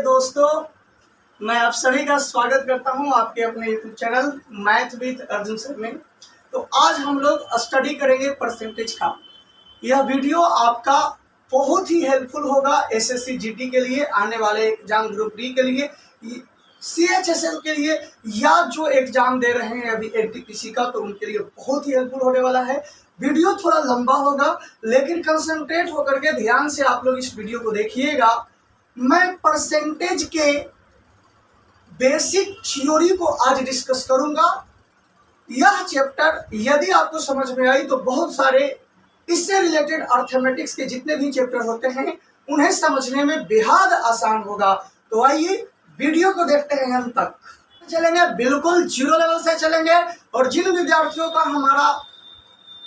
दोस्तों, मैं आप सभी का स्वागत करता हूं आपके अपने YouTube channel math with Arjun sir में। तो आज हम लोग स्टडी करेंगे परसेंटेज का। यह वीडियो आपका बहुत ही हेल्पफुल होगा एसएससी जीटी के लिए, आने वाले एग्जाम ग्रुप डी के लिए, सीएचएसएल के लिए, या जो एग्जाम दे रहे हैं अभी एनटीपीसी का, तो उनके लिए बहुत ही हेल्पफुल होने वाला है। वीडियो थोड़ा लंबा होगा, लेकिन कंसंट्रेट होकर के ध्यान से आप लोग इस वीडियो को देखिएगा। मैं परसेंटेज के बेसिक थ्योरी को आज डिस्कस करूंगा। यह चैप्टर यदि आपको समझ में आई तो बहुत सारे इससे रिलेटेड अर्थमेटिक्स के जितने भी चैप्टर होते हैं उन्हें समझने में बेहद आसान होगा। तो आइए वीडियो को देखते हैं, अंत तक चलेंगे, बिल्कुल जीरो लेवल से चलेंगे। और जिन विद्यार्थियों का हमारा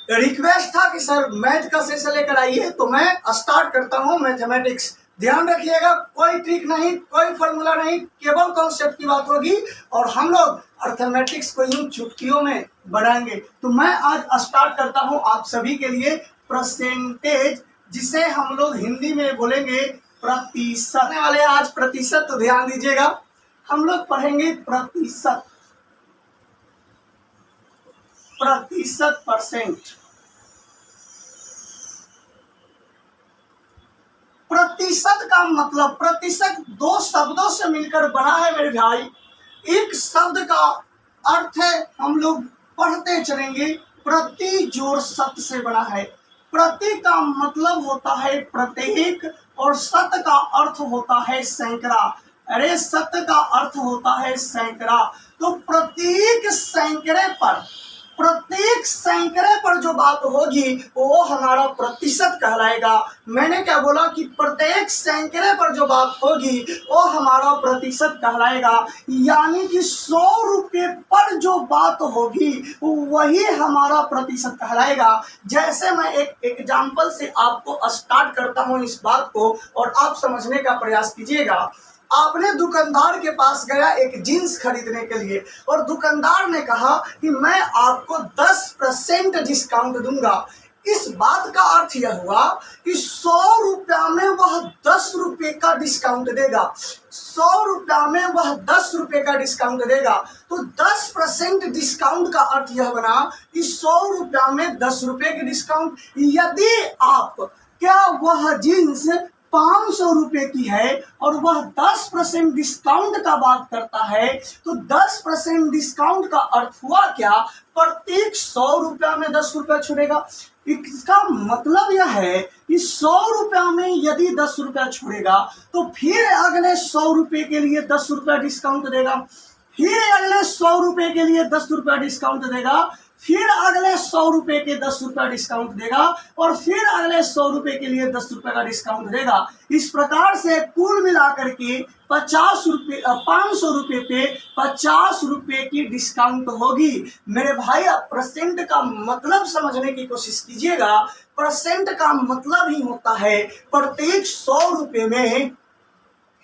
रिक्वेस्ट था कि सर मैथ का सेशन लेकर आइए, तो मैं स्टार्ट करता हूं मैथमेटिक्स। ध्यान रखिएगा, कोई ट्रिक नहीं, कोई फॉर्मूला नहीं, केवल कॉन्सेप्ट की बात होगी और हम लोग अर्थमेटिक्स को यूं चुटकियों में बढ़ाएंगे। तो मैं आज स्टार्ट करता हूं आप सभी के लिए परसेंटेज, जिसे हम लोग हिंदी में बोलेंगे प्रतिशत वाले। आज प्रतिशत, तो ध्यान दीजिएगा, हम लोग पढ़ेंगे प्रतिशत, परसेंट। प्रतिशत का मतलब, प्रतिशत दो शब्दों से मिलकर बना है मेरे भाई। एक शब्द का अर्थ है, हम लोग पढ़ते चलेंगे, प्रति जोड़ शत से बना है। प्रति का मतलब होता है प्रत्येक, और शत का अर्थ होता है सैकड़ा। अरे शत का अर्थ होता है सैकड़ा। तो प्रत्येक सैकड़े पर जो बात होगी वो हमारा प्रतिशत कहलाएगा। मैंने क्या बोला कि प्रत्येक सैकड़े पर जो बात होगी वो हमारा प्रतिशत कहलाएगा। यानी कि 100 रुपये पर जो बात होगी वही हमारा प्रतिशत कहलाएगा। जैसे मैं एक एग्जाम्पल से आपको स्टार्ट करता हूँ इस बात को, और आप समझने का प्रयास कीजिएगा। आपने दुकानदार के पास गया एक जीन्स खरीदने के लिए, और दुकानदार ने कहा कि मैं आपको 10% डिस्काउंट दूंगा। इस बात का अर्थ यह हुआ कि 100 रुपया में वह 10 रुपये का डिस्काउंट देगा। 100 रुपया में वह 10 रुपये का डिस्काउंट देगा। तो 10% डिस्काउंट का अर्थ यह बना कि 100 रुपया में 10 रुपये के डिस्काउंट। यदि वह जीन्स 500 रुपये की है और वह 10% डिस्काउंट का बात करता है, तो 10% डिस्काउंट का अर्थ हुआ क्या? प्रत्येक 100 रुपया में 10 रुपया छुड़ेगा। इसका मतलब यह है कि 100 रुपया में यदि 10 रुपया छुड़ेगा तो फिर अगले 100 रुपये के लिए 10 रुपया डिस्काउंट देगा, फिर अगले 100 रुपये के लिए 10 रुपया डिस्काउंट देगा, फिर अगले 100 रुपये के 10 रुपया डिस्काउंट देगा, और फिर अगले 100 रुपये के लिए 10 रुपये का डिस्काउंट देगा। इस प्रकार से कुल मिलाकर के 500 रुपये पे 50 रुपये की डिस्काउंट होगी। मेरे भाई, आप परसेंट का मतलब समझने की कोशिश कीजिएगा। परसेंट का मतलब ही होता है प्रत्येक 100 रुपये में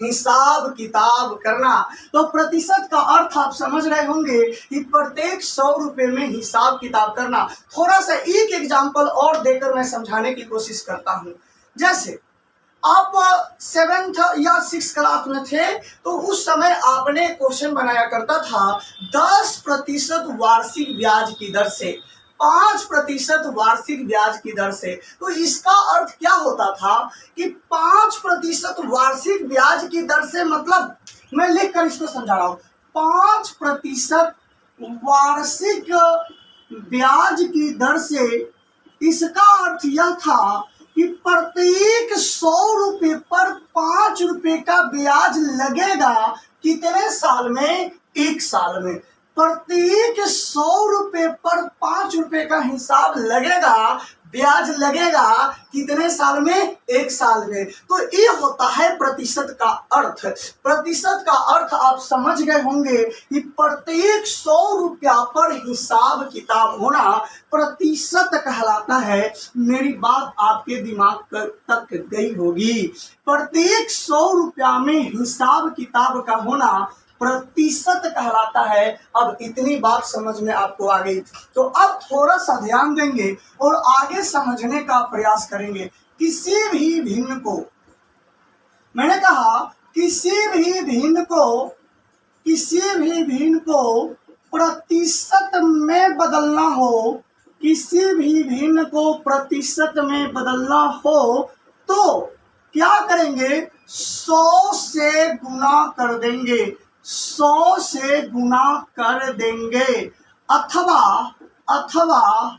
हिसाब किताब करना। तो प्रतिशत का अर्थ आप समझ रहे होंगे कि प्रत्येक 100 रुपये में हिसाब किताब करना। थोड़ा सा एक एग्जांपल और देकर मैं समझाने की कोशिश करता हूं। जैसे आप 7th या 6th क्लास में थे, तो उस समय आपने क्वेश्चन बनाया करता था 10% वार्षिक ब्याज की दर से, 5% वार्षिक ब्याज की दर से। तो इसका अर्थ क्या होता था कि 5% वार्षिक ब्याज की दर से, मतलब मैं लिख कर इसको समझा रहा हूं, 5% वार्षिक ब्याज की दर से। इसका अर्थ यह था कि प्रत्येक 100 रुपये पर 5 रुपये का ब्याज लगेगा। कितने साल में? 1 साल में। प्रत्येक 100 रुपये पर 5 रुपये का हिसाब लगेगा, ब्याज लगेगा, कितने साल में? 1 साल में। तो ये होता है प्रतिशत का अर्थ। प्रतिशत का अर्थ आप समझ गए होंगे कि प्रत्येक 100 रुपया पर हिसाब किताब होना प्रतिशत कहलाता है। मेरी बात आपके दिमाग तक गई होगी। प्रत्येक 100 रुपया में हिसाब किताब का होना प्रतिशत कहलाता है। अब इतनी बात समझ में आपको आ गई, तो अब थोड़ा सा ध्यान देंगे और आगे समझने का प्रयास करेंगे। किसी भी भिन्न को, मैंने कहा किसी भी भिन्न को प्रतिशत में बदलना हो, किसी भी भिन्न को प्रतिशत में बदलना हो तो क्या करेंगे, 100 से गुना कर देंगे, 100 से गुना कर देंगे। अथवा अथवा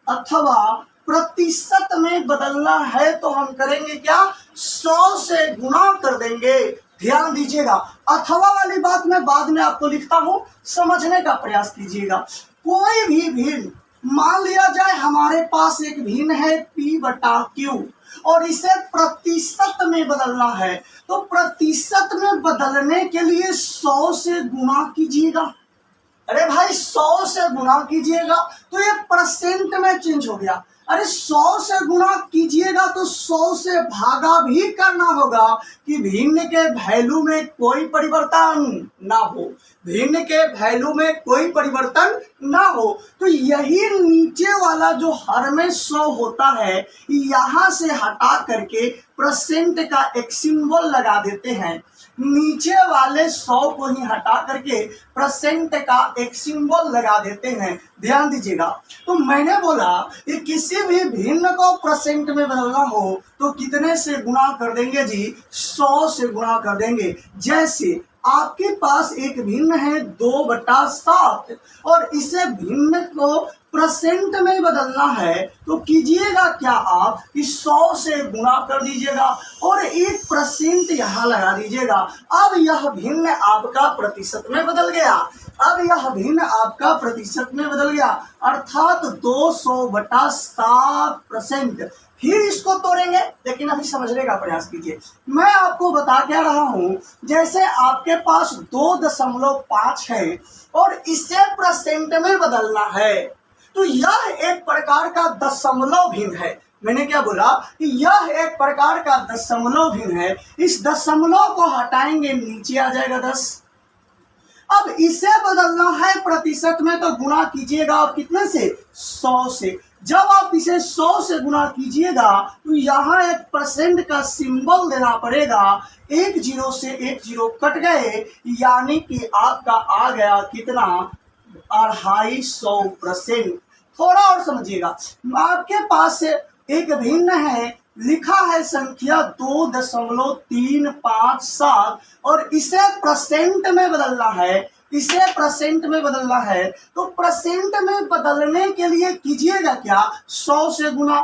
अथवा प्रतिशत में बदलना है तो हम करेंगे क्या, 100 से गुना कर देंगे। ध्यान दीजिएगा, अथवा वाली बात मैं बाद में आपको लिखता हूं, समझने का प्रयास कीजिएगा। कोई भी भिन्न, मान लिया जाए हमारे पास एक भिन्न है P बटा Q और इसे प्रतिशत में बदलना है, तो प्रतिशत में बदलने के लिए 100 से गुना कीजिएगा। अरे भाई 100 से गुना कीजिएगा तो ये परसेंट में चेंज हो गया। अरे 100 से गुना कीजिएगा तो 100 से भागा भी करना होगा कि भिन्न के वैल्यू में कोई परिवर्तन ना हो, भिन्न के वैल्यू में कोई परिवर्तन ना हो। तो यही नीचे वाला जो हर में 100 होता है, यहाँ से हटा करके परसेंट का एक सिंबल लगा देते हैं। नीचे वाले 100 को ही हटा करके परसेंट का एक सिंबल लगा देते हैं। ध्यान दीजिएगा, तो मैंने बोला कि किसी भी भिन्न को परसेंट में बदलना हो तो कितने से गुना कर देंगे जी, 100 से गुना कर देंगे। जैसे आपके पास एक भिन्न है 2/7 और इसे भिन्न को परसेंट में बदलना है तो कीजिएगा क्या, आप इस 100 से गुना कर दीजिएगा और 1% यहाँ लगा दीजिएगा। अब यह भिन्न आपका प्रतिशत में बदल गया, अब यह भिन्न आपका प्रतिशत में बदल गया, अर्थात 200/7%। फिर इसको तोड़ेंगे, लेकिन अभी समझने का प्रयास कीजिए। मैं आपको बता क्या रहा हूं, जैसे आपके पास 2.5 है और इसे परसेंट में बदलना है तो यह एक प्रकार का दशमलव भिन्न है। मैंने क्या बोला कि यह एक प्रकार का दशमलव भिन्न है। इस दशमलव को हटाएंगे, नीचे आ जाएगा 10। अब इसे बदलना है प्रतिशत में तो गुना कीजिएगा आप कितने से, 100 से। जब आप इसे 100 से गुना कीजिएगा तो यहाँ एक परसेंट का सिंबल देना पड़ेगा। 1 0 से 1 0 कट गए, यानी कि आपका आ गया कितना, 250%। थोड़ा और समझिएगा, आपके पास एक भिन्न है, लिखा है संख्या 2.357 और इसे परसेंट में बदलना है, इसे परसेंट में बदलना है तो परसेंट में बदलने के लिए कीजिएगा क्या, 100 से गुना।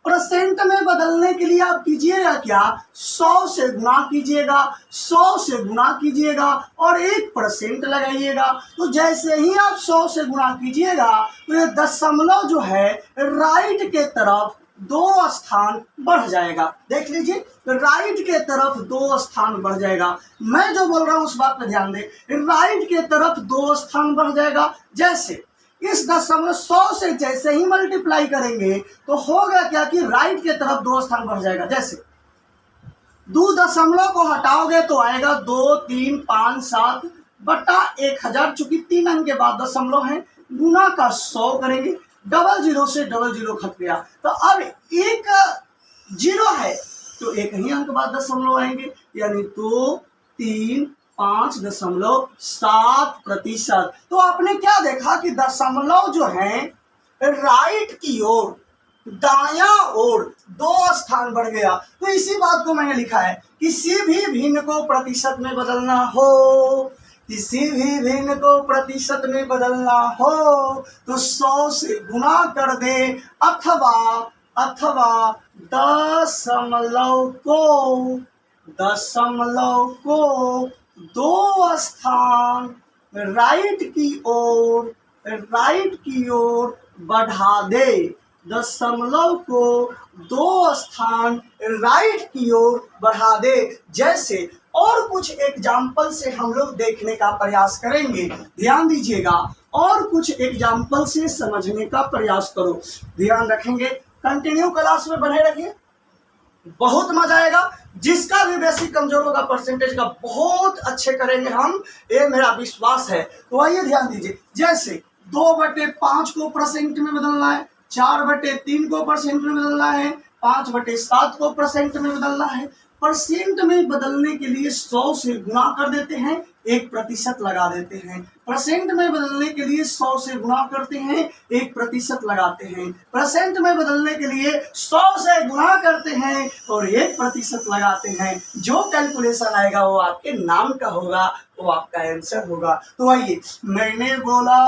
परसेंट में बदलने के लिए आप कीजिएगा क्या, 100 से गुना कीजिएगा, 100 से गुना कीजिएगा और 1% लगाइएगा। तो जैसे ही आप 100 से गुना कीजिएगा तो ये दशमलव जो है राइट के तरफ 2 स्थान बढ़ जाएगा। देख लीजिए, राइट के तरफ 2 स्थान बढ़ जाएगा। मैं जो बोल रहा हूं उस बात पर ध्यान दें, राइट के तरफ 2 स्थान बढ़ जाएगा। जैसे इस 100 से जैसे ही मल्टीप्लाई करेंगे तो होगा क्या कि राइट के तरफ 2 स्थान बढ़ जाएगा। जैसे 2 दशमलव को हटाओगे तो आएगा 2357/1000, चूंकि 3 अंक के बाद दशमलव है, गुना का 100 करेंगे, 00 से 00 खट गया। तो अब एक 0 है तो एक ही अंक बाद दशमलव आएंगे, यानी 235.7%। तो आपने क्या देखा कि दशमलव जो है राइट की ओर, दायां ओर 2 स्थान बढ़ गया। तो इसी बात को मैंने लिखा है, किसी भी भिन्न को प्रतिशत में बदलना हो, किसी भी भिन्न को प्रतिशत में बदलना हो तो 100 से गुना कर दे, अथवा दशमलव को 2 स्थान राइट की ओर बढ़ा दे, दशमलव को 2 स्थान राइट की ओर बढ़ा दे। जैसे और कुछ एग्जाम्पल से हम लोग देखने का प्रयास करेंगे। ध्यान दीजिएगा, और कुछ एग्जाम्पल से समझने का प्रयास करो। ध्यान रखेंगे, कंटिन्यू क्लास में बने रखिए, बहुत मजा आएगा। जिसका भी बेसिक कमजोर होगा परसेंटेज का बहुत अच्छे करेंगे हम, ये मेरा विश्वास है। तो आइए ध्यान दीजिए, जैसे 2/5 को परसेंट में बदलना है, 4/3 को परसेंट में बदलना है, 5/7 को परसेंट में बदलना है, परसेंट में बदलने के लिए 100 से गुणा कर देते हैं, 1% लगा देते हैं। परसेंट में बदलने के लिए 100 से गुणा करते हैं, 1% लगाते हैं। परसेंट में बदलने के लिए 100 से गुणा करते हैं और 1% लगाते हैं। जो कैलकुलेशन आएगा वो आपके नाम का होगा, वो आपका आंसर होगा। तो आइए, मैंने बोला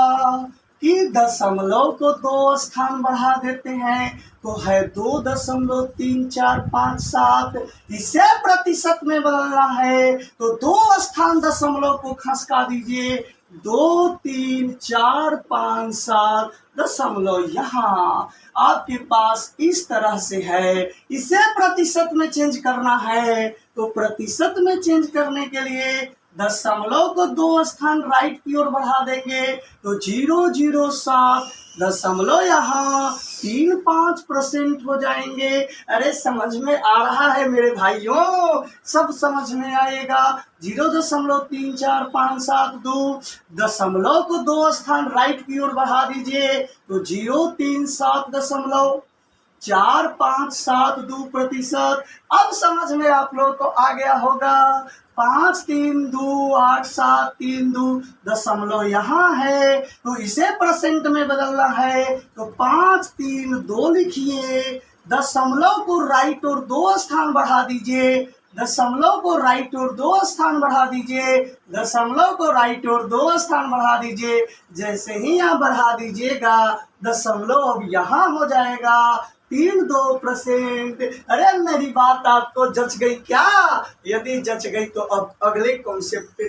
कि दशमलव को 2 स्थान बढ़ा देते हैं तो है 2.3457। इसे प्रतिशत में बदलना है तो 2 स्थान दशमलव को खसका दीजिए, 23457 दशमलव यहाँ आपके पास इस तरह से है। इसे प्रतिशत में चेंज करना है तो प्रतिशत में चेंज करने के लिए दशमलव को 2 स्थान राइट की ओर बढ़ा देंगे तो 007 दशमलव यहाँ 35% हो जाएंगे। अरे समझ में आ रहा है मेरे भाइयों, सब समझ में आएगा। 0.34572 दशमलव को 2 स्थान राइट की ओर बढ़ा दीजिए तो 037.457% अब समझ में आप लोग को आ गया होगा। 5328732 दशमलव यहाँ है तो इसे परसेंट में बदलना है तो 532 लिखिए, दशमलव को राइट और 2 स्थान बढ़ा दीजिए, दशमलव को राइट और 2 स्थान बढ़ा दीजिए, दशमलव को राइट और 2 स्थान बढ़ा दीजिए। जैसे ही यहाँ बढ़ा दीजिएगा दशमलव अब यहाँ हो जाएगा 32%। अरे मेरी बात आपको जच गई क्या? यदि जच गई तो अब अगले कॉन्सेप्ट पे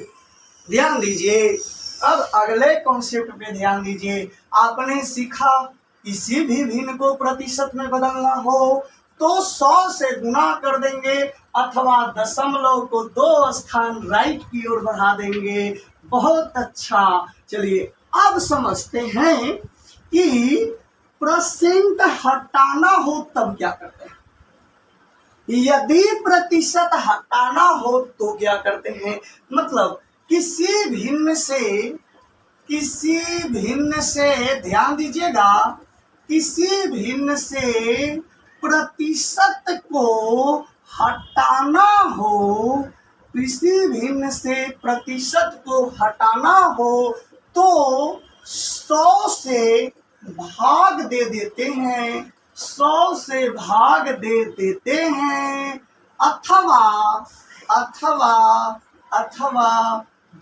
ध्यान दीजिए। अब अगले कॉन्सेप्ट पे ध्यान दीजिए। आपने सीखा किसी भी भिन्न को प्रतिशत में बदलना हो तो 100 से गुणा कर देंगे अथवा दशमलव को 2 स्थान राइट की ओर बढ़ा देंगे। बहुत अच्छा, चलिए अब समझते हैं कि परसेंट हटाना हो तब क्या करते हैं। यदि प्रतिशत हटाना हो तो क्या करते हैं, मतलब किसी भिन्न से ध्यान दीजिएगा, किसी भिन्न से प्रतिशत को हटाना हो, किसी भिन्न से प्रतिशत को हटाना हो तो 100 से भाग दे देते हैं, 100 से भाग दे देते हैं अथवा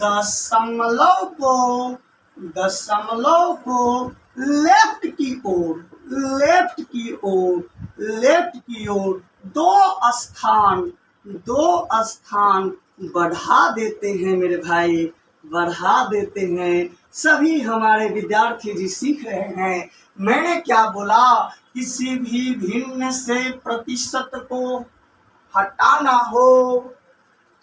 दशमलव को लेफ्ट की ओर 2 स्थान बढ़ा देते हैं मेरे भाई, बढ़ा देते हैं। सभी हमारे विद्यार्थी जी सीख रहे हैं। मैंने क्या बोला, किसी भी भिन्न से प्रतिशत को हटाना हो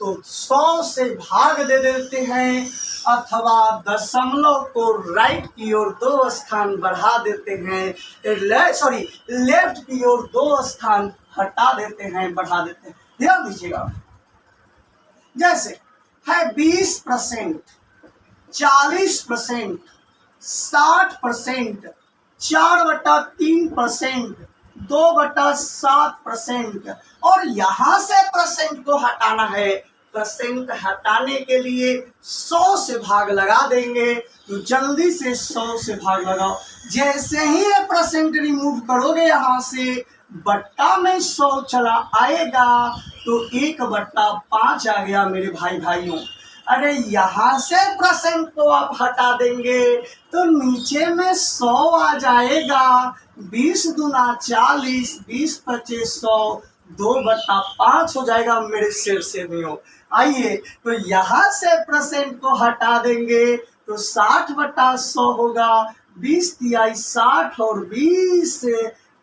तो 100 से भाग दे देते हैं अथवा दशमलव को राइट की ओर 2 स्थान बढ़ा देते हैं, लेफ्ट की ओर 2 स्थान हटा देते हैं, बढ़ा देते हैं। ध्यान दीजिएगा, जैसे है 20%, 40%, 60%, 4/3%, 2/7% और यहाँ से परसेंट को हटाना है। परसेंट हटाने के लिए 100 से भाग लगा देंगे तो जल्दी से 100 से भाग लगाओ। जैसे ही ये परसेंट रिमूव करोगे यहाँ से बट्टा में 100 चला आएगा तो 1/5 आ गया मेरे भाइयों। अरे यहाँ से परसेंट को आप हटा देंगे तो नीचे में 100 आ जाएगा। 20 दूना 40, 20 25 100, 2/5 हो जाएगा मेरे शेर से भी हो। आइए तो यहाँ से परसेंट को हटा देंगे तो 60/100 होगा। 20 तिहाई 60 और 20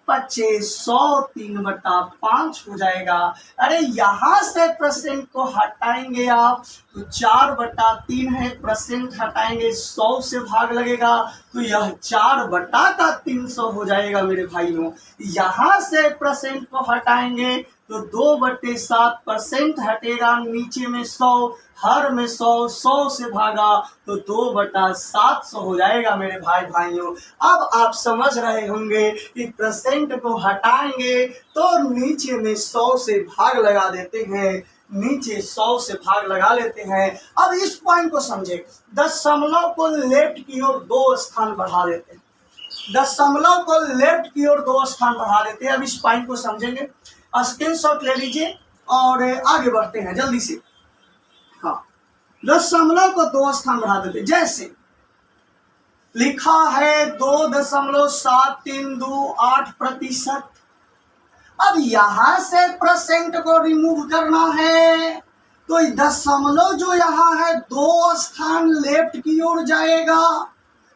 25 100, 3/5 हो जाएगा। अरे यहाँ से परसेंट को हटाएंगे आप तो 4/3 है, परसेंट हटाएंगे 100 से भाग लगेगा तो यह 4/300 हो जाएगा मेरे भाइयों। यहाँ से परसेंट को हटाएंगे तो 2/7% हटेगा, नीचे में 100, हर में 100, 100 से भागा तो 2/700 हो जाएगा मेरे भाई भाइयों। अब आप समझ रहे होंगे कि परसेंट को हटाएंगे तो नीचे में 100 से भाग लगा देते हैं, नीचे 100 से भाग लगा लेते हैं। अब इस पॉइंट को समझे, दशमलव को लेफ्ट की ओर 2 स्थान बढ़ा देते हैं, दशमलव को लेफ्ट की ओर 2 स्थान बढ़ा देते हैं। अब इस पॉइंट को समझेंगे, स्क्रीनशॉट ले लीजिए और आगे बढ़ते हैं जल्दी से। हाँ, दशमलव को 2 स्थान बढ़ा देते, जैसे लिखा है 2.732 अब यहां से परसेंट को रिमूव करना है तो दशमलव जो यहाँ है 2 स्थान लेफ्ट की ओर जाएगा,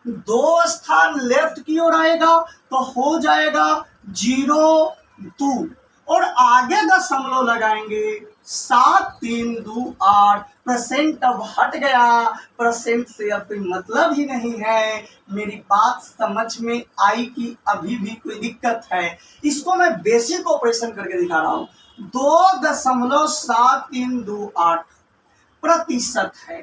2 स्थान लेफ्ट की ओर आएगा तो हो जाएगा 0.2 और आगे दशमलव लगाएंगे 7328 परसेंट अब हट गया, परसेंट से अब कोई मतलब ही नहीं है। मेरी बात समझ में आई कि अभी भी कोई दिक्कत है? इसको मैं बेसिक ऑपरेशन करके दिखा रहा हूं। 2.7328 प्रतिशत है,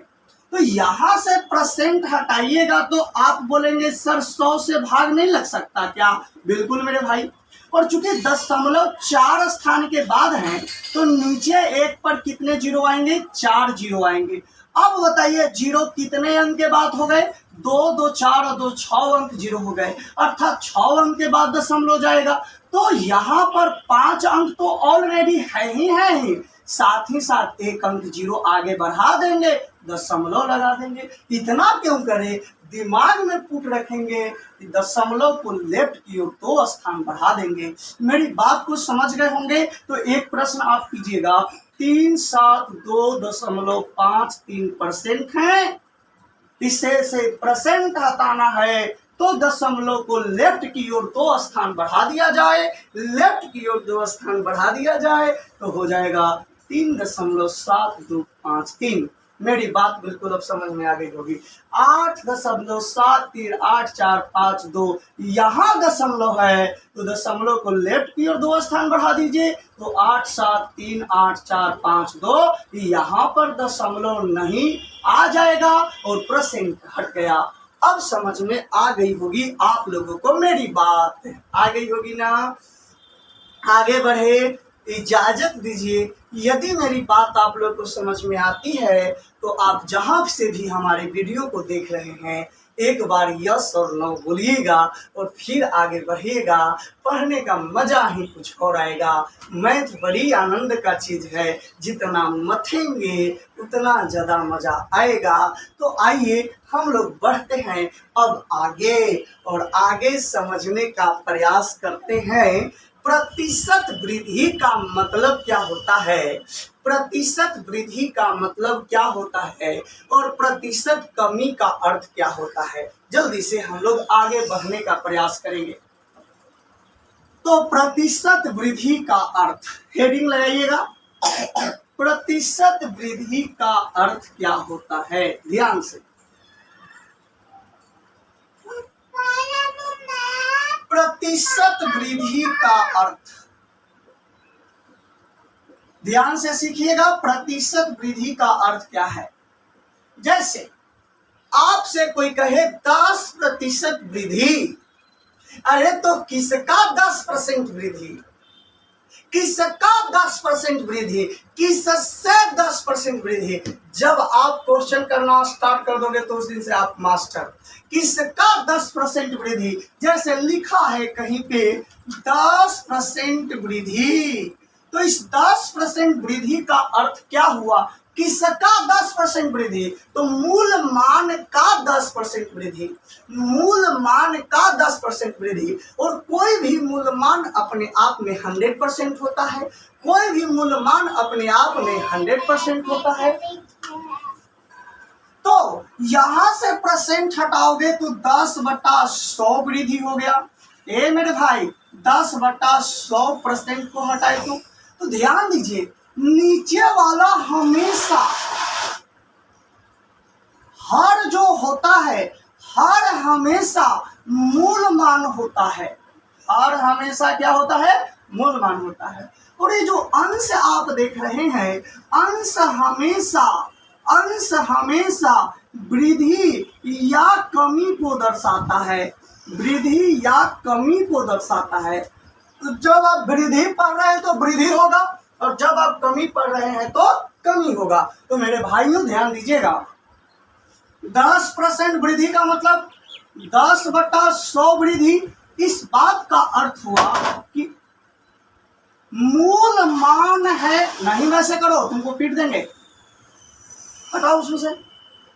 तो यहां से परसेंट हटाइएगा तो आप बोलेंगे सर 100 से भाग नहीं लग सकता क्या? बिल्कुल मेरे भाई, और चूंकि 0.4 स्थान के बाद हैं तो नीचे 1 पर कितने जीरो आएंगे? 4 जीरो आएंगे। अब बताइए जीरो कितने अंक के बाद हो गए? 2, 2, 4 और 2, 6 अंक जीरो हो गए, अर्थात 6 अंक के बाद दशमलव जाएगा। तो यहाँ पर 5 अंक तो ऑलरेडी है ही, साथ ही साथ 1 अंक जीरो आगे बढ़ा देंगे, दशमलव लगा देंगे। इतना क्यों करें, दिमाग में पुट रखेंगे कि दशमलव को लेफ्ट की ओर 2 स्थान बढ़ा देंगे। मेरी बात को समझ गए होंगे तो एक प्रश्न आप कीजिएगा, 372.53% है, इसे से परसेंट हटाना है तो दशमलव को लेफ्ट की ओर 2 स्थान बढ़ा दिया जाए, लेफ्ट की ओर 2 स्थान बढ़ा दिया जाए तो हो जाएगा 3.7253। मेरी बात बिल्कुल अब समझ में आ गई होगी। 8.738452 यहाँ दशमलव है तो दशमलव को लेफ्ट की ओर 2 स्थान बढ़ा दीजिए तो 8738452 यहाँ पर दशमलव नहीं आ जाएगा और परसेंट हट गया। अब समझ में आ गई होगी आप लोगों को, मेरी बात आ गई होगी ना? आगे बढ़े, इजाजत दीजिए। यदि मेरी बात आप लोग को समझ में आती है तो आप जहां से भी हमारे वीडियो को देख रहे हैं एक बार यस और नो बोलिएगा और फिर आगे बढ़िएगा। पढ़ने का मजा ही कुछ और आएगा। मैथ बड़ी आनंद का चीज है, जितना मथेंगे उतना ज़्यादा मजा आएगा। तो आइए हम लोग बढ़ते हैं अब आगे और आगे समझने का प्रयास करते हैं। प्रतिशत वृद्धि का मतलब क्या होता है, प्रतिशत वृद्धि का मतलब क्या होता है और प्रतिशत कमी का अर्थ क्या होता है, जल्दी से हम लोग आगे बढ़ने का प्रयास करेंगे। तो प्रतिशत वृद्धि का अर्थ, हेडिंग लगाइएगा, प्रतिशत वृद्धि का अर्थ क्या होता है, ध्यान से। प्रतिशत वृद्धि का अर्थ ध्यान से सीखिएगा। प्रतिशत वृद्धि का अर्थ क्या है? जैसे आपसे कोई कहे 10% वृद्धि, अरे तो किसका 10% वृद्धि, किसका 10% वृद्धि, किससे 10% वृद्धि? जब आप क्वेश्चन करना स्टार्ट कर दोगे तो उस दिन से आप मास्टर। किसका 10% वृद्धि? जैसे लिखा है कहीं पे 10% वृद्धि, तो इस 10% वृद्धि का अर्थ क्या हुआ? किसका 10% वृद्धि? तो मूल मान का 10% वृद्धि, मूल मान का 10% वृद्धि। और कोई भी मूल मान अपने आप में 100% होता है, कोई भी मूल मान अपने आप में 100% होता है। तो यहां से परसेंट हटाओगे तो 10/100 वृद्धि हो गया। ए मेरे भाई, 10/100% को हटाए तो ध्यान दीजिए, नीचे वाला हमेशा हर जो होता है, हर हमेशा मूल मान होता है, हर हमेशा क्या होता है? मूल मान होता है। और ये जो अंश आप देख रहे हैं, अंश हमेशा वृद्धि या कमी को दर्शाता है, वृद्धि या कमी को दर्शाता है। तो जब आप वृद्धि पढ़ रहे हैं तो वृद्धि होगा, और जब आप कमी पढ़ रहे हैं तो कमी होगा। तो मेरे भाइयों ध्यान दीजिएगा, 10% वृद्धि का मतलब 10/100 वृद्धि। इस बात का अर्थ हुआ कि मूल मान है, नहीं वैसे करो तुमको पीट देंगे, हटाओ उसमें से।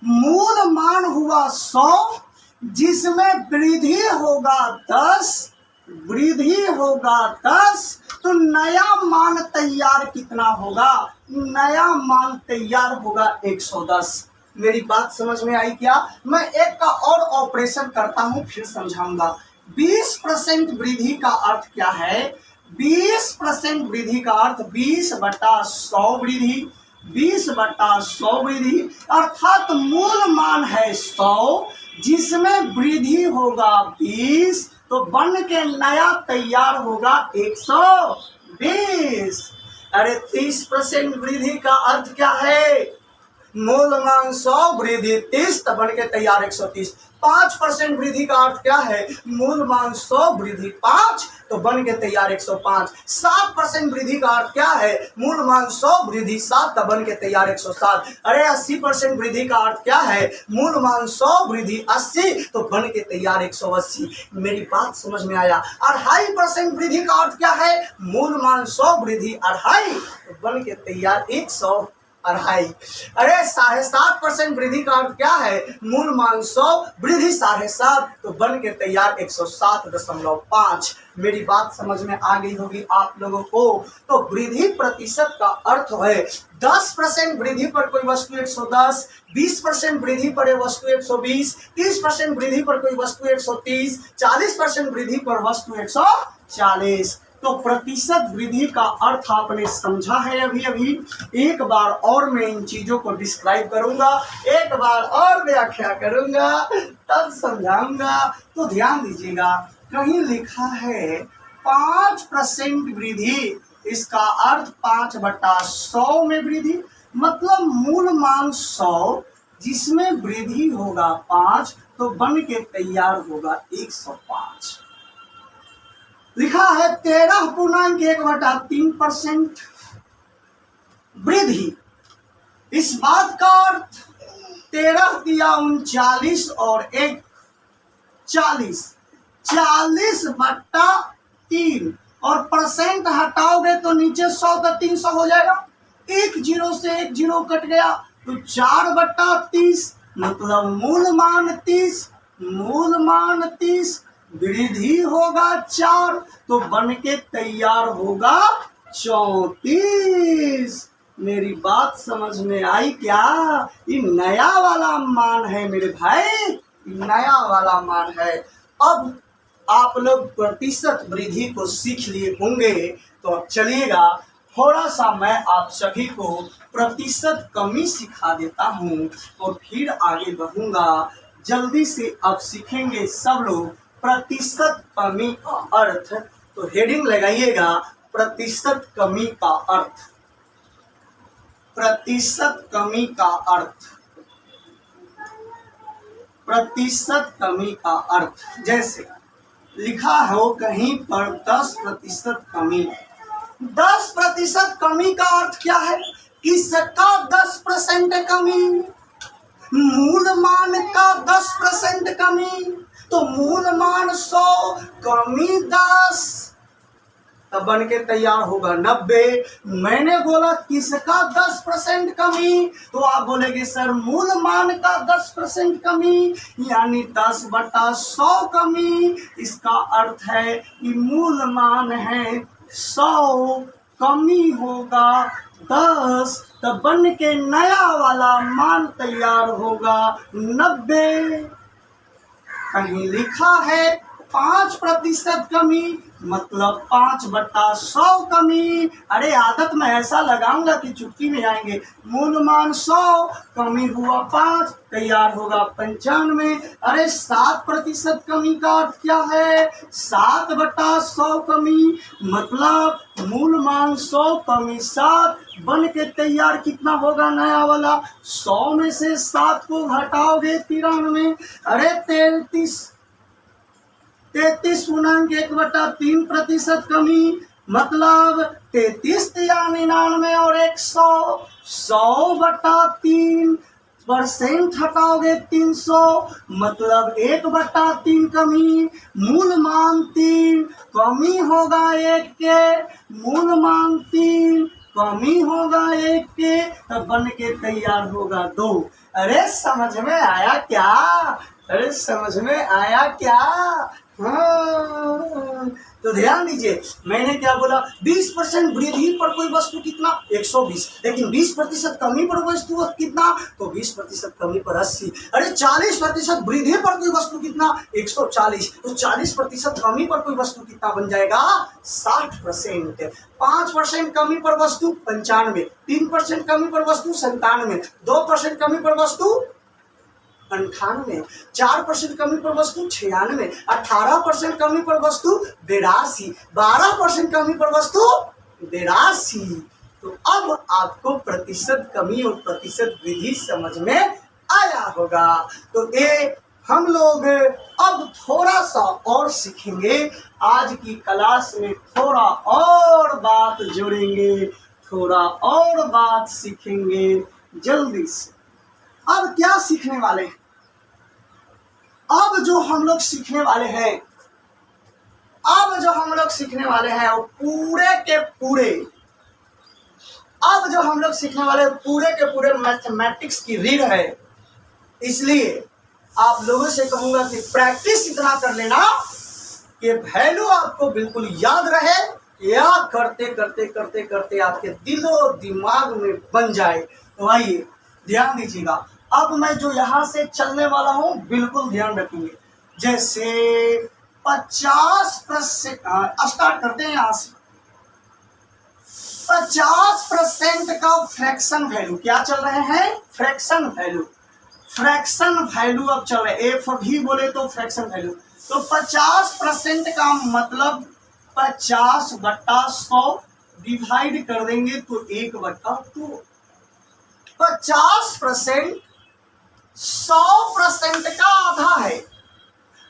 मूल मान हुआ 100, जिसमें वृद्धि होगा 10, वृद्धि होगा 10, तो नया मान तैयार कितना होगा? नया मान तैयार होगा 110। मेरी बात समझ में आई क्या? मैं एक का और ऑपरेशन करता हूं, फिर समझाऊंगा। 20% वृद्धि का अर्थ क्या है? 20% वृद्धि का अर्थ 20/100 वृद्धि, 20/100 वृद्धि, अर्थात मूल मान है 100, जिसमें वृद्धि होगा 20, तो बन के नया तैयार होगा 120। अरे 30% वृद्धि का अर्थ क्या है? मूल मान 100, वृद्धि 30, तो बन के तैयार 130। 5% वृद्धि का अर्थ क्या है? मूल मान 100, वृद्धि 5, तो बन के तैयार 105। 7% वृद्धि का अर्थ क्या है? मूल मान 100, वृद्धि 7, तो बन के तैयार 107। अरे 80% वृद्धि का अर्थ क्या है? मूल मान 100, वृद्धि 80, तो बन के तैयार 180। मेरी बात समझ में आया? 2.5% वृद्धि का अर्थ क्या है? मूल मान 100, वृद्धि 2.5, तो बन के तैयार 100 2.5। अरे 7.5% वृद्धि का अर्थ क्या है? मूल मान 100, वृद्धि 7.5, तो बन के तैयार 107.5। मेरी बात समझ में आ गई होगी आप लोगों को। तो वृद्धि प्रतिशत का अर्थ है 10% वृद्धि पर कोई वस्तु 110, 20% वृद्धि पर वस्तु 120, 30% वृद्धि पर कोई वस्तु 130, 40% वृद्धि पर वस्तु 140। तो प्रतिशत वृद्धि का अर्थ आपने समझा है अभी अभी। एक बार और मैं इन चीजों को डिस्क्राइब करूंगा, एक बार और व्याख्या करूंगा, तब समझाऊंगा। तो ध्यान दीजिएगा, कहीं लिखा है 5% वृद्धि, इसका अर्थ 5/100 में वृद्धि, मतलब मूल मान 100, जिसमें वृद्धि होगा 5, तो बन के तैयार होगा 105। लिखा है 13.1/3% वृद्धि। इस बात का अर्थ 13 दिया 39 और 1 40, 40/3, और परसेंट हटाओगे तो नीचे 100 तो 300 हो जाएगा। एक जीरो से एक जीरो कट गया, तो 4/30, मतलब मूल मान 30, मूल मान 30, वृद्धि होगा 4, तो बन के तैयार होगा 34। मेरी बात समझ में आई क्या? ये नया वाला मान है मेरे भाई, नया वाला मान है। अब आप लोग प्रतिशत वृद्धि को सीख लिए होंगे, तो अब चलिएगा थोड़ा सा मैं आप सभी को प्रतिशत कमी सिखा देता हूँ, और फिर आगे बढ़ूंगा। जल्दी से अब सीखेंगे सब लोग प्रतिशत कमी का अर्थ। तो हेडिंग लगाइएगा, प्रतिशत कमी का अर्थ, प्रतिशत कमी का अर्थ, प्रतिशत कमी का अर्थ। जैसे लिखा हो कहीं पर 10% कमी। 10% कमी का अर्थ क्या है? किसका 10% कमी? मूल मान का 10% कमी। तो मूल मान 100, कमी 10, तब बन के तैयार होगा 90। मैंने बोला किसका 10% कमी, तो आप बोलेंगे सर मूल मान का 10% कमी, यानी 10/100 कमी। इसका अर्थ है कि मूल मान है 100, कमी होगा 10, तब बन के नया वाला मान तैयार होगा 90। कहीं लिखा है 5% कमी मतलब 5/100 कमी। अरे आदत में ऐसा लगाऊंगा कि चुटकी में आएंगे। मूल मान 100 कमी हुआ 5 तैयार होगा 95। अरे 7% कमी का अर्थ क्या है? 7/100 कमी मतलब मूल मान 100 कमी 7 बन के तैयार कितना होगा नया वाला? 100 में से 7 को घटाओगे 93। अरे 33.1/3% कमी मतलब 33 या 99 और 100 100/3% हटाओगे 300 मतलब 1/3 कमी। मूल मान 3 कमी होगा 1 के, मूल मान 3 कमी होगा 1 के, तब बन के तैयार होगा 2। अरे समझ में आया क्या? अरे समझ में आया क्या? हाँ। तो ध्यान दीजिए, मैंने क्या बोला? 20% वृद्धि पर कोई वस्तु कितना? 120। लेकिन 20% कमी पर वस्तु कितना? तो 20% कमी पर 80। अरे 40% वृद्धि पर कोई वस्तु कितना? 140। तो 40% कमी पर कोई वस्तु कितना बन जाएगा? 60%। 5% कमी पर वस्तु 95, 3% कमी पर वस्तु 97, 2% कमी पर वस्तु 98, 4% कमी पर वस्तु 96, 18% कमी पर वस्तु 82, 12% कमी पर वस्तु 82। तो अब आपको प्रतिशत कमी और प्रतिशत वृद्धि समझ में आया होगा। तो ये हम लोग अब थोड़ा सा और सीखेंगे। आज की क्लास में थोड़ा और बात जोड़ेंगे, थोड़ा और बात सीखेंगे जल्दी से। अब क्या सीखने वाले हैं? अब जो हम लोग सीखने वाले हैं, वो पूरे के पूरे, अब जो हम लोग सीखने वाले पूरे के पूरे मैथमेटिक्स की रीड है। इसलिए आप लोगों से कहूंगा कि प्रैक्टिस इतना कर लेना कि वैल्यू आपको बिल्कुल याद रहे, याद करते करते करते करते आपके दिलो दिमाग में बन जाए। तो आइए ध्यान दीजिएगा, अब मैं जो यहाँ से चलने वाला हूँ बिल्कुल ध्यान रखेंगे। जैसे 50% स्टार्ट करते हैं यहाँ से। 50% का फ्रैक्शन वैल्यू क्या चल रहे हैं? फ्रैक्शन वैल्यू अब चल रहे हैं। एफ भी बोले तो फ्रैक्शन वैल्यू। तो 50% का मतलब 50/100 डिवाइड कर देंगे तो 1/2। 50% 100% का आधा है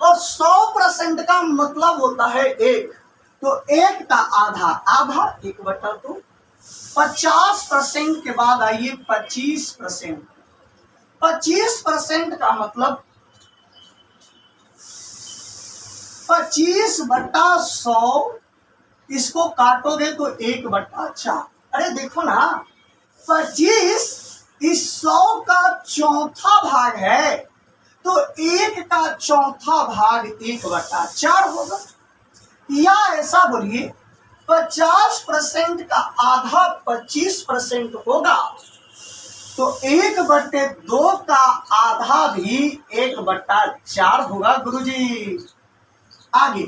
और 100% का मतलब होता है 1। तो 1 का आधा 1/2। 50% के बाद आइए 25%। 25% का मतलब 25/100, इसको काटोगे तो 1/4। अरे देखो ना, 25 इस 100 का चौथा भाग है, तो 1 का चौथा भाग 1/4 होगा। या ऐसा बोलिए 50% का आधा 25% होगा, तो 1/2 का आधा भी 1/4 होगा गुरुजी। आगे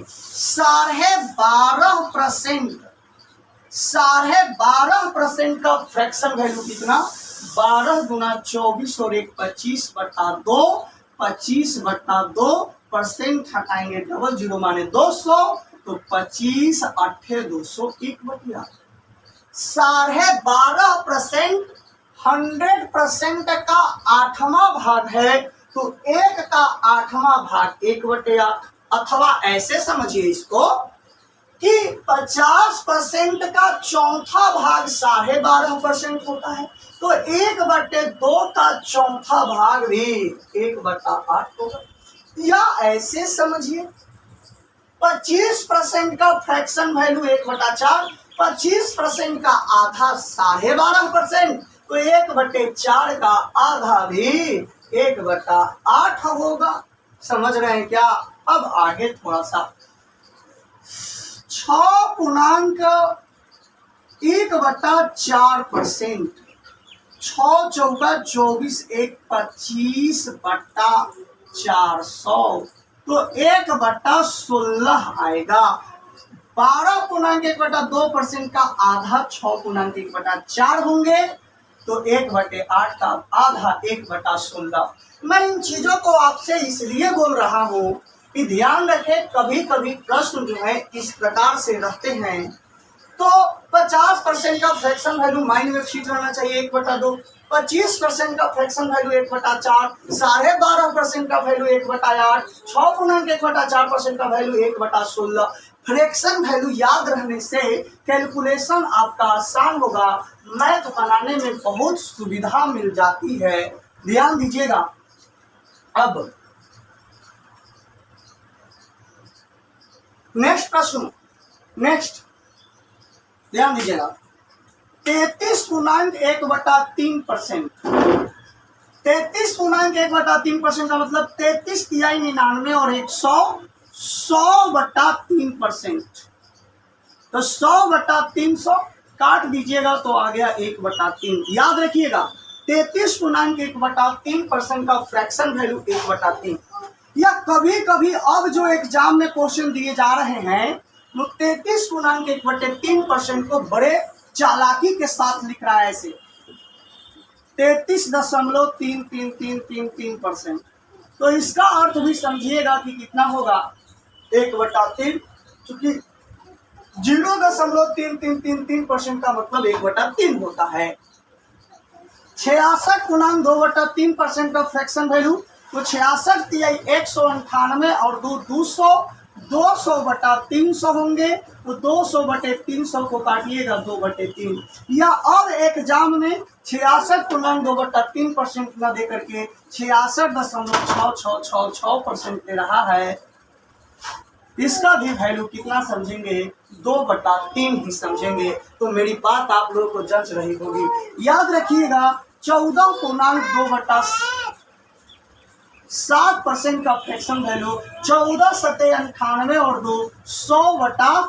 12.5% का फ्रैक्शन वैल्यू कितना? 12 गुना 24 और 1 25/2। 25/2% हटाएंगे डबल जीरो माने 200, तो 25 8 200 1/8। 12.5% 100% का 8वां भाग है, तो 1 का 8वां भाग 1/8। अथवा ऐसे समझिए इसको कि 50% का चौथा भाग 12.5% होता है, तो 1/2 का चौथा भाग भी 1/8 होगा। या ऐसे समझिए 25% का फ्रैक्शन वैल्यू 1/4, 25% का आधा 12.5%, तो 1/4 का आधा भी 1/8 होगा। समझ रहे हैं क्या? अब आगे थोड़ा सा 6.1/4%। 6 चौका 24, 1 25/400। तो 1/16 आएगा। 12.1/2% का आधा 6.1/4 होंगे, तो 1/8 का आधा 1/16। मैं इन चीजों को आपसे इसलिए बोल रहा हूँ कि ध्यान रखें, कभी कभी प्रश्न जो है इस प्रकार से रहते हैं। तो 50% का फ्रैक्शन वैल्यू माइंड में फिट रहना चाहिए 1/2, 25% का फ्रैक्शन वैल्यू 1/4, 12.5% का वैल्यू 1/8, 6.1/4% का वैल्यू 1/16। फ्रैक्शन वैल्यू याद रहने से कैलकुलेशन आपका आसान होगा, मैथ बनाने में बहुत सुविधा मिल जाती है। ध्यान दीजिएगा। अब नेक्स्ट प्रश्न, नेक्स्ट ध्यान दीजिएगा। 33.1/3%। 33.1/3% का मतलब 33 तिहाई 99 और 100, 100/3%। तो 100/300 काट दीजिएगा तो आ गया 1/3। याद रखिएगा 33.1/3% का फ्रैक्शन वैल्यू 1/3। या कभी कभी अब जो एग्जाम में क्वेश्चन दिए जा रहे हैं वो 33.1/3% को बड़े चालाकी के साथ लिख रहा है, ऐसे 33.333333%। तो इसका अर्थ भी समझिएगा कि कितना होगा 1/3, क्योंकि 0.3333% का मतलब 1/3 होता है। 66.2/3% का फ्रैक्शन वैल्यू, तो 66 तिहाई 198 और 200, 200/300 होंगे। तो 200/300 को काटिएगा 2/3। या अब एग्जाम में 66.2/3% न दे करके 66.6666% दे रहा है। इसका भी वैल्यू कितना समझेंगे 2/3 ही समझेंगे। तो मेरी बात आप लोगों को जंच रही होगी। याद रखिएगा 14.7% का फ्रैक्शन वैल्यू, 14×7 और 2 100/7,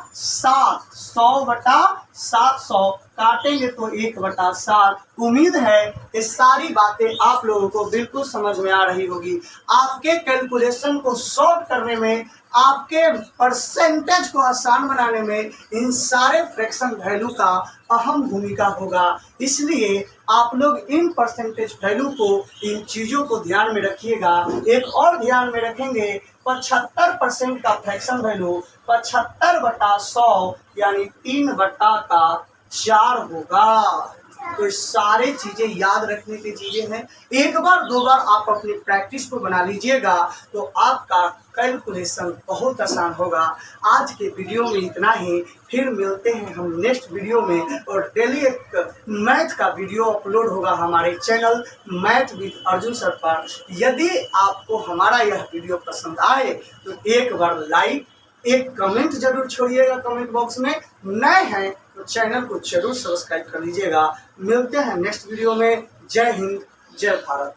100/700 काटेंगे तो 1/7। उम्मीद है ये सारी बातें आप लोगों को बिल्कुल समझ में आ रही होगी। आपके कैलकुलेशन को शॉर्ट करने में, आपके परसेंटेज को आसान बनाने में इन सारे फ्रैक्शन वैल्यू का अहम भूमिका होगा। इसलिए आप लोग इन परसेंटेज वैल्यू को, इन चीज़ों को ध्यान में रखिएगा। एक और ध्यान में रखेंगे 75% का फ्रैक्शन वैल्यू 75/100 यानी 3/4 होगा। तो सारे चीजें याद रखने की चीजें हैं। एक बार दो बार आप अपनी प्रैक्टिस को बना लीजिएगा तो आपका कैलकुलेशन बहुत आसान होगा। आज के वीडियो में इतना ही, फिर मिलते हैं हम नेक्स्ट वीडियो में। और डेली एक मैथ का वीडियो अपलोड होगा हमारे channel math with Arjun sir पर। यदि आपको हमारा यह वीडियो पसंद आए तो एक बार लाइक, एक कमेंट जरूर छोड़िएगा कमेंट बॉक्स में। नए हैं तो चैनल को जरूर सब्सक्राइब कर लीजिएगा। मिलते हैं नेक्स्ट वीडियो में। जय हिंद, जय भारत।